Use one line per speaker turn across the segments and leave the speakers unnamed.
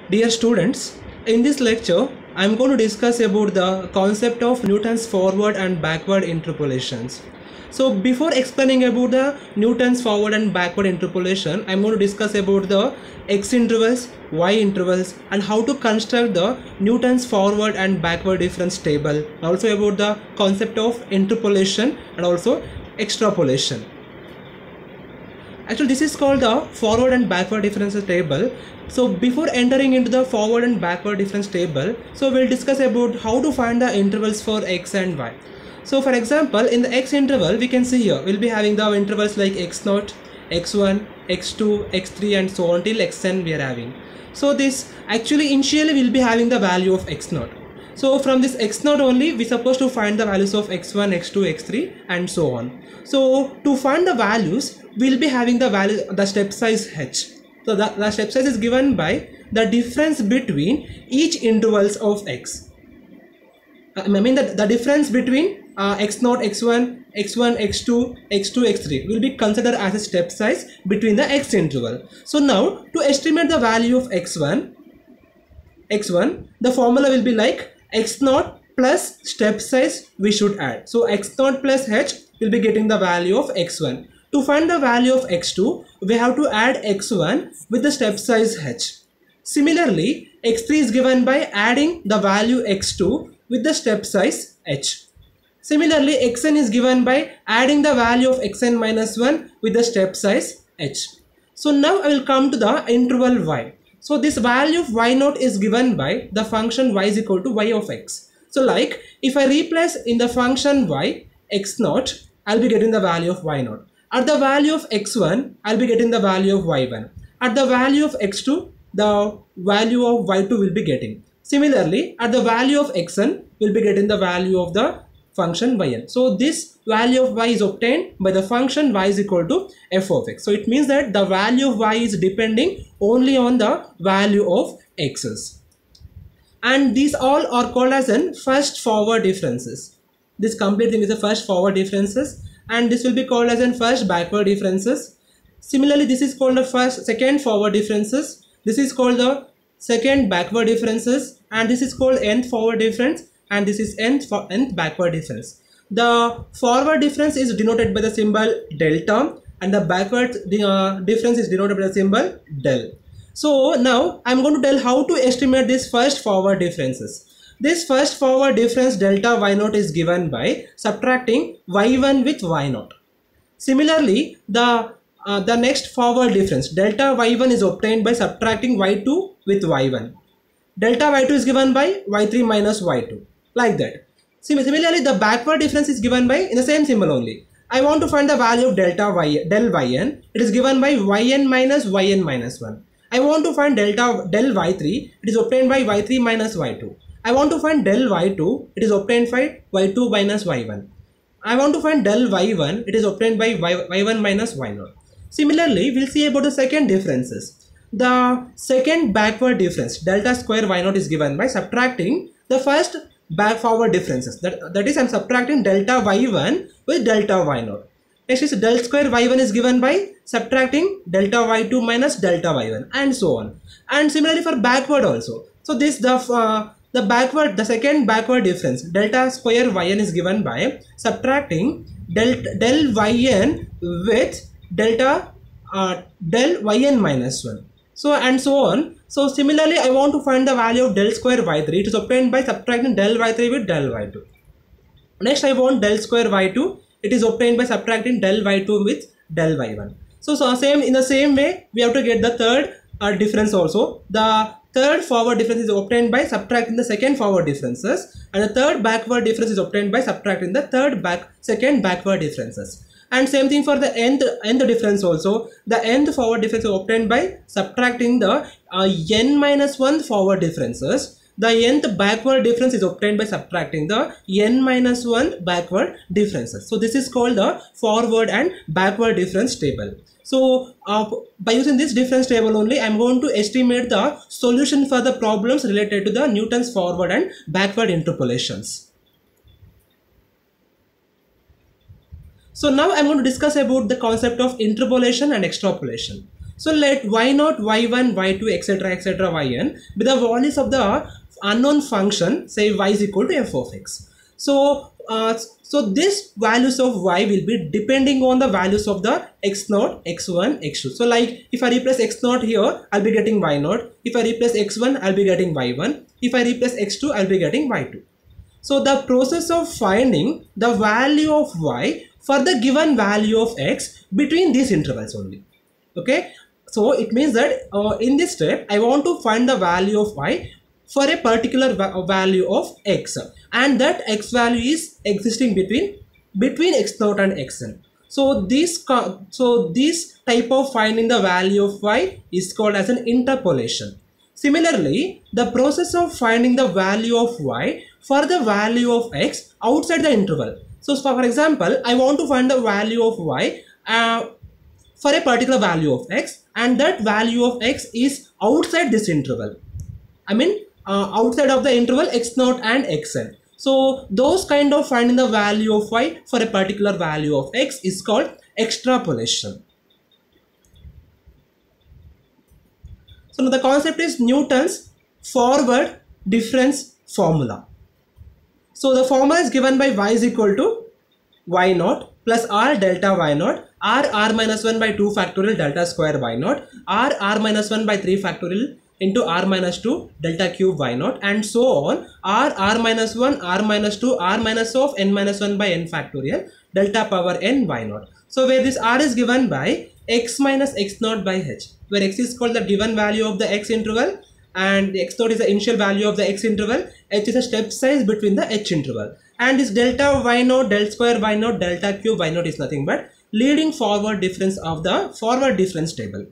Dear students, in this lecture, I am going to discuss about the concept of Newton's forward and backward interpolations. So before explaining about the Newton's forward and backward interpolation, I am going to discuss about the x intervals, y intervals and how to construct the Newton's forward and backward difference table. Also about the concept of interpolation and also extrapolation. Actually, this is called the forward and backward difference table. So before entering into the forward and backward difference table, so we'll discuss about how to find the intervals for x and y. So for example, in the x interval, we can see here, we'll be having the intervals like x0, x1, x2, x3 and so on till xn we are having. So this actually initially we'll be having the value of x0. So from this x0 only, we supposed to find the values of x1, x2, x3 and so on. So to find the values, we'll be having the value, the step size h. So the step size is given by the difference between each intervals of x. I mean that the difference between x0, x1, x1, x2, x2, x3 will be considered as a step size between the x interval. So now to estimate the value of x1, the formula will be like x0 plus step size we should add. So x0 plus h will be getting the value of x1. To find the value of x2, we have to add x1 with the step size h. Similarly, x3 is given by adding the value x2 with the step size h. Similarly, xn is given by adding the value of xn minus 1 with the step size h. So now I will come to the interval y. So this value of y0 is given by the function y is equal to y of x. So like if I replace in the function y x0, I'll be getting the value of y0. At the value of x1, I'll be getting the value of y1. At the value of x2, the value of y2 will be getting. Similarly, at the value of xn, we'll be getting the value of the function yn. So this value of y is obtained by the function y is equal to f of x. So it means that the value of y is depending only on the value of x's. And these all are called as in first forward differences. This complete thing is the first forward differences, and this will be called as in first backward differences. Similarly, this is called the second forward differences. This is called the second backward differences, and this is called nth forward difference, and this is nth backward difference. The forward difference is denoted by the symbol delta, and the backward difference is denoted by the symbol del. So now I am going to tell how to estimate this first forward differences. This first forward difference delta y0 is given by subtracting y1 with y0. Similarly, the next forward difference delta y1 is obtained by subtracting y2 with y1. Delta y2 is given by y3 minus y2, like that. Similarly, the backward difference is given by in the same symbol only. I want to find the value of del yn. It is given by yn minus 1. I want to find del y3. It is obtained by y3 minus y2. I want to find del y2. It is obtained by y2 minus y1. I want to find del y1. It is obtained by y1 minus y0. Similarly, we'll see about the second differences. The second backward difference delta square y0 is given by subtracting the first forward differences. That is, I'm subtracting delta y1 with delta y0. Next is del square y1 is given by subtracting delta y2 minus delta y1 and so on. And similarly for backward also. So this the second backward difference delta square yn is given by subtracting del yn with delta del yn minus 1. So and so on. So similarly, I want to find the value of del square y3. It is obtained by subtracting del y3 with del y2. Next, I want del square y2. It is obtained by subtracting del y2 with del y1. So in the same way, we have to get the third difference also. The third forward difference is obtained by subtracting the second forward differences, and the third backward difference is obtained by subtracting the second backward differences. And same thing for the nth difference also. The nth forward difference is obtained by subtracting the n minus 1 forward differences. The nth backward difference is obtained by subtracting the n minus 1 backward differences. So this is called the forward and backward difference table. So by using this difference table only, I am going to estimate the solution for the problems related to the Newton's forward and backward interpolations. So now I am going to discuss about the concept of interpolation and extrapolation. So let y0, y1, y2, etc., yn be the values of the unknown function, say y is equal to f of x. So this values of y will be depending on the values of the x0, x1, x2. So like if I replace x0 here, I'll be getting y0. If I replace x1, I'll be getting y1. If I replace x2, I'll be getting y2. So the process of finding the value of y for the given value of x between these intervals only. Okay. So it means that in this step, I want to find the value of y for a particular value of x, and that x value is existing between x0 and xn. So this type of finding the value of y is called as an interpolation. Similarly, the process of finding the value of y for the value of x outside the interval. So for example, I want to find the value of y for a particular value of x, and that value of x is outside this interval. I mean outside of the interval x0 and xn. So those kind of finding the value of y for a particular value of x is called extrapolation. So now the concept is Newton's forward difference formula. So the formula is given by y is equal to y0 plus r delta y0, r minus 1 by 2 factorial delta square y0, r minus 1 by 3 factorial into r minus 2 delta cube y0, and so on, r minus 1, r minus 2, r minus of n minus 1 by n factorial delta power n y0. So where this r is given by x minus x0 by h, where x is called the given value of the x interval and the x0 is the initial value of the x interval, h is a step size between the h interval, and this delta y0, del square y0, delta cube y0 is nothing but leading forward difference of the forward difference table.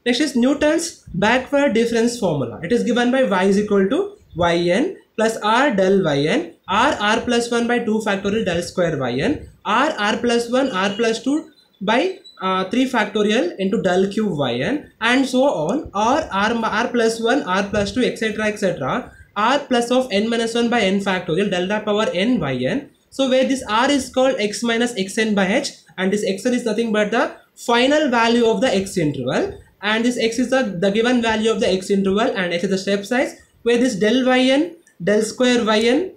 Next is Newton's backward difference formula. It is given by y is equal to yn plus r del yn, r plus 1 by 2 factorial del square yn, r plus 1, r plus 2 by 3 factorial into del cube yn, and so on, or r plus 1, r plus 2, etc., r plus of n minus 1 by n factorial delta power n yn. So where this r is called x minus xn by h, and this xn is nothing but the final value of the x interval, and this x is the given value of the x interval, and h is the step size, where this del yn, del square yn,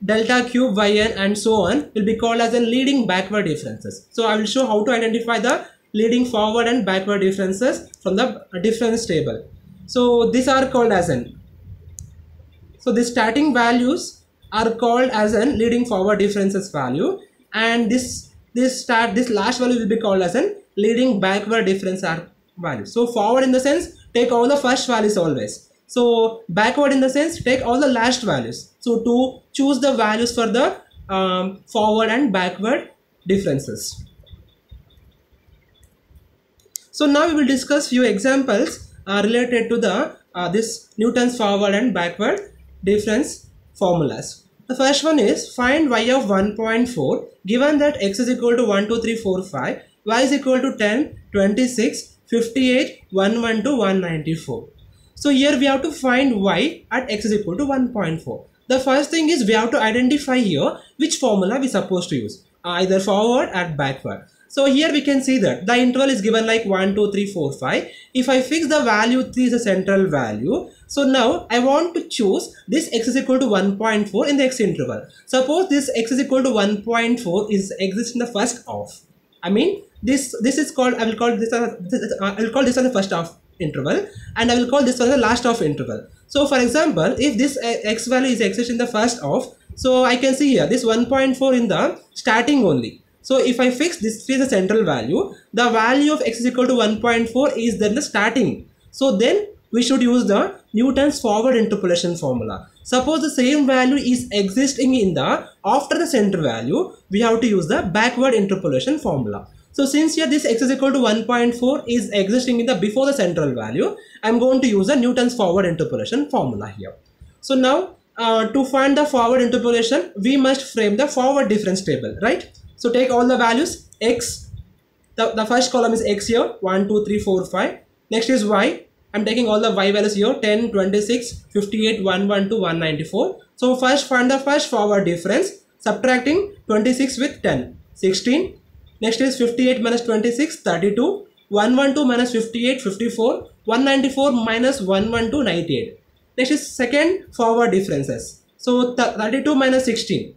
delta cube yn, and so on will be called as a leading backward differences. So I will show how to identify the leading forward and backward differences from the difference table. So these are called as an, so the starting values are called as an leading forward differences value, and this last value will be called as an leading backward difference value. So forward in the sense, take all the first values always. So backward in the sense, take all the last values. So to choose the values for the forward and backward differences. So now we will discuss few examples related to the this Newton's forward and backward difference formulas. The first one is find y of 1.4 given that x is equal to 1, 2, 3, 4, 5, y is equal to 10, 26, 58, 112, 194. So here we have to find y at x is equal to 1.4. The first thing is we have to identify here which formula we supposed to use, either forward or backward. So here we can see that the interval is given like 1, 2, 3, 4, 5. If I fix the value 3 is a central value, so now I want to choose this x is equal to 1.4 in the x interval. Suppose this x is equal to 1.4 is exists in the first half. I mean this is called, I will call this as the first half interval, and I will call this one the last half interval. So for example, if this x value is exists in the first half, so I can see here this 1.4 in the starting only. So if I fix this is a central value, the value of x is equal to 1.4 is then the starting. So then we should use the Newton's forward interpolation formula. Suppose the same value is existing in the after the center value, we have to use the backward interpolation formula. So since here this x is equal to 1.4 is existing in the before the central value, I am going to use the Newton's forward interpolation formula here. So now to find the forward interpolation, we must frame the forward difference table, right? So take all the values x, the first column is x here, 1, 2, 3, 4, 5. Next is y. I'm taking all the y values here, 10, 26, 58, 112, 194. So first find the first forward difference, subtracting 26 with 10, 16, Next is 58 minus 26, 32. 112 minus 58, 54. 194 minus 112, 98. Next is second forward differences. So 32 minus 16,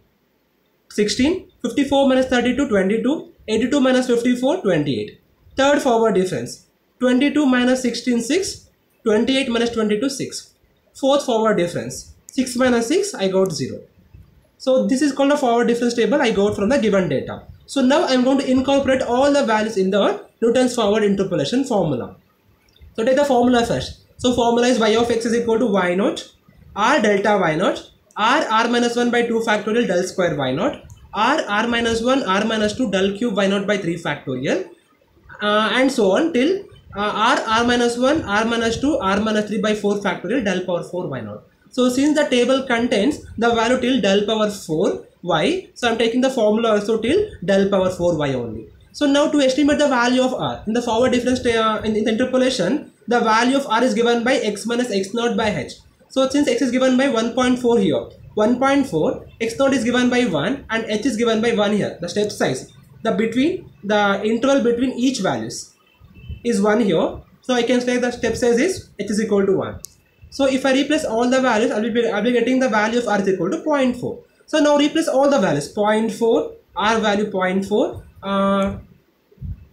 16. 54 minus 32, 22. 82 minus 54, 28. Third forward difference. 22 minus 16, 6. 28 minus 22, 6. Fourth forward difference. 6 minus 6, I got 0. So this is called a forward difference table I got from the given data. So now I am going to incorporate all the values in the Newton's forward interpolation formula. So take the formula first. So formula is y of x is equal to y naught, r delta y naught, r minus 1 by 2 factorial del square y naught, r minus 1 r minus 2 del cube y naught by 3 factorial, and so on till r minus 1 r minus 2 r minus 3 by 4 factorial del power 4 y naught. So since the table contains the value till del power 4 y, so I am taking the formula also till del power 4 y only. So now to estimate the value of r in the forward difference in the interpolation, the value of r is given by x minus x naught by h. So since x is given by 1.4 here, 1.4, x naught is given by 1 and h is given by 1 here. The step size, the interval between each values is 1 here. So I can say the step size is h is equal to 1. So if I replace all the values, I'll be getting the value of r is equal to 0.4. So now replace all the values. 0.4, r value 0.4.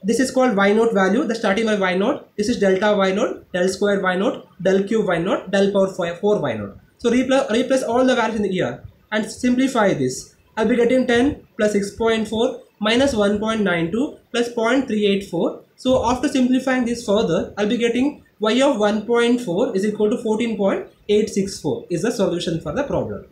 This is called y naught value, the starting by y naught. This is delta y naught, del square y naught, del cube y naught, del power 4 y naught. So replace all the values in the here and simplify this. I'll be getting 10 plus 6.4 minus 1.92 plus 0.384. So after simplifying this further, I'll be getting y of 1.4 is equal to 14.864 is the solution for the problem.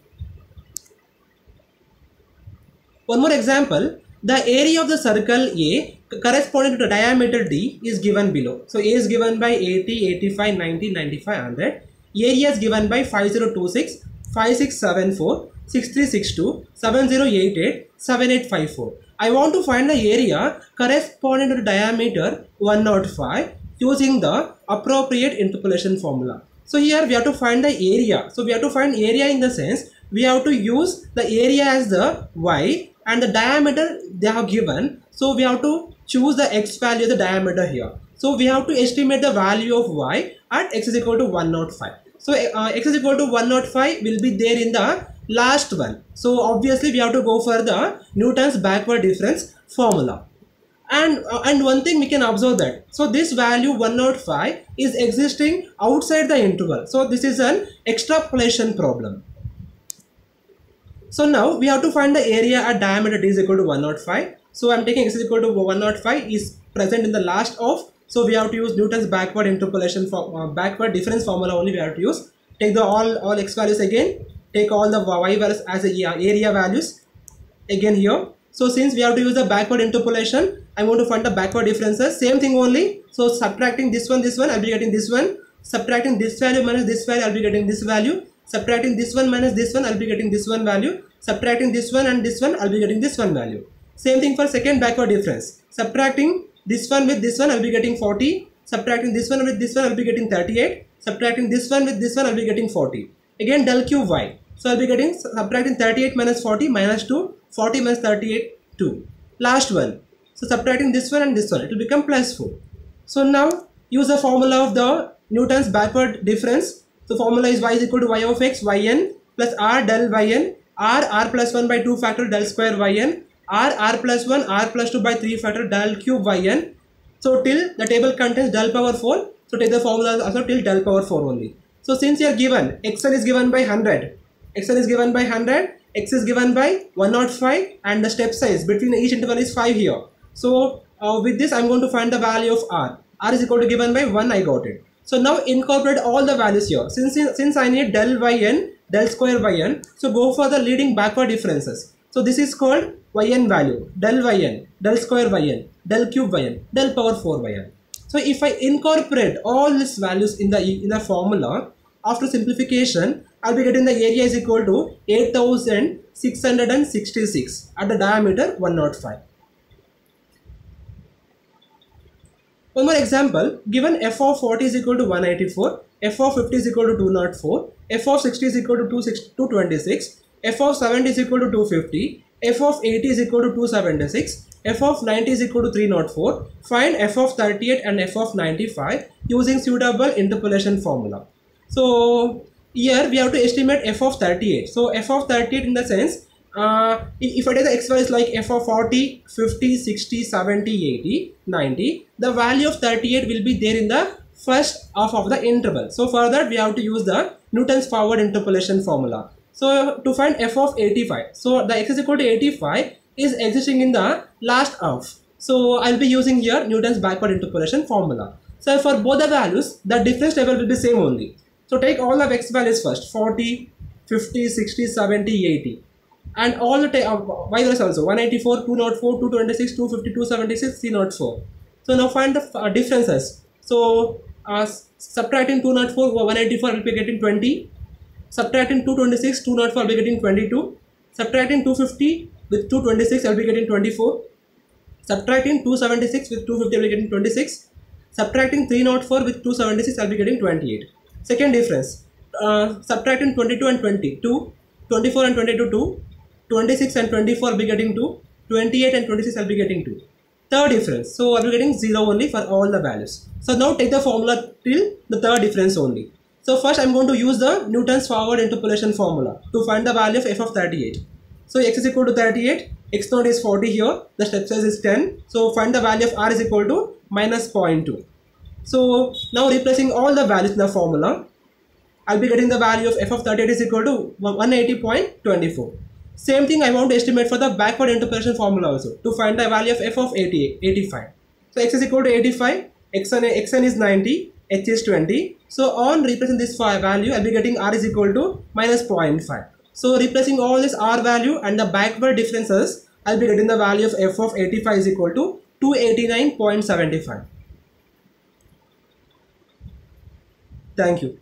One more example, the area of the circle A corresponding to the diameter D is given below. So A is given by 80, 85, 90, 95, 100. Area is given by 5026, 5674, 6362, 7088, 7854. I want to find the area corresponding to the diameter 105 using the appropriate interpolation formula. So here we have to find the area. So we have to find area in the sense we have to use the area as the y and the diameter they have given. So we have to choose the x value of the diameter here. So we have to estimate the value of y at x is equal to 105. So x is equal to 105 will be there in the last one. So obviously we have to go for the Newton's backward difference formula. And one thing we can observe that, so this value 105 is existing outside the interval. So this is an extrapolation problem. So now we have to find the area at diameter d is equal to 105. So I am taking x is equal to 105 is present in the last of. So we have to use Newton's backward interpolation for backward difference formula only we have to use. Take the all x values again. Take all the y values as the area values again here. So since we have to use the backward interpolation, I want to find the backward differences. Same thing only. So subtracting this one, I'll be getting this one. Subtracting this value minus this value, I'll be getting this value. Subtracting this one minus this one, I'll be getting this one value. Subtracting this one and this one, I'll be getting this one value. Same thing for second backward difference. Subtracting this one with this one, I'll be getting 40. Subtracting this one with this one, I'll be getting 38. Subtracting this one with this one, I'll be getting 40. Again del cube y. So I'll be getting subtracting 38 minus 40 minus 2. 40 minus 38, 2. Last one. So subtracting this one and this one, it will become plus 4. So now use the formula of the Newton's backward difference. So formula is y is equal to y of x yn plus r del yn, r plus 1 by 2 factorial del square yn, r plus 1 r plus 2 by 3 factorial del cube yn. So till the table contains del power 4. So take the formula also till del power 4 only. So since you are given xn is given by 100, xn is given by 100, x is given by 105 and the step size between each interval is 5 here. So with this I am going to find the value of r. R is equal to given by 1, I got it. So now incorporate all the values here. Since I need del yn, del square yn, so go for the leading backward differences. So this is called yn value, del yn, del square yn, del cube yn, del power 4 yn. So if I incorporate all these values in the formula, after simplification, I'll be getting the area is equal to 8666 at the diameter 105. One more example, given f of 40 is equal to 184, f of 50 is equal to 204, f of 60 is equal to 226, f of 70 is equal to 250, f of 80 is equal to 276, f of 90 is equal to 304. Find f of 38 and f of 95 using suitable interpolation formula. So here we have to estimate f of 38. So f of 38 in the sense, if I take the x values like f of 40, 50, 60, 70, 80, 90, the value of 38 will be there in the first half of the interval. So for that we have to use the Newton's forward interpolation formula. So to find f of 85, so the x is equal to 85 is existing in the last half. So I'll be using here Newton's backward interpolation formula. So for both the values, the difference table will be same only. So take all the x values first, 40, 50, 60, 70, 80. And all the y values also, 184, 204, 226, 250, 276, 304. So now find the differences. So subtracting 204, 184 will be getting 20. Subtracting 226, 204 will be getting 22. Subtracting 250 with 226 I will be getting 24. Subtracting 276 with 250 I will be getting 26. Subtracting 304 with 276 I will be getting 28. Second difference, subtracting 22 and 22, 24 and 22 2, 26 and 24 I will be getting 2, 28 and 26 I will be getting 2. Third difference, so I will be getting 0 only for all the values. So now take the formula till the third difference only. So first I am going to use the Newton's forward interpolation formula to find the value of f of 38. So x is equal to 38, x naught is 40 here, the step size is 10. So find the value of r is equal to minus 0.2. So now replacing all the values in the formula, I'll be getting the value of f of 38 is equal to 180.24. Same thing I want to estimate for the backward interpolation formula also to find the value of f of 85. So x is equal to 85, xn is 90, h is 20. So on replacing this value, I'll be getting r is equal to minus 0.5. So replacing all this r value and the backward differences, I'll be getting the value of f of 85 is equal to 289.75. Thank you.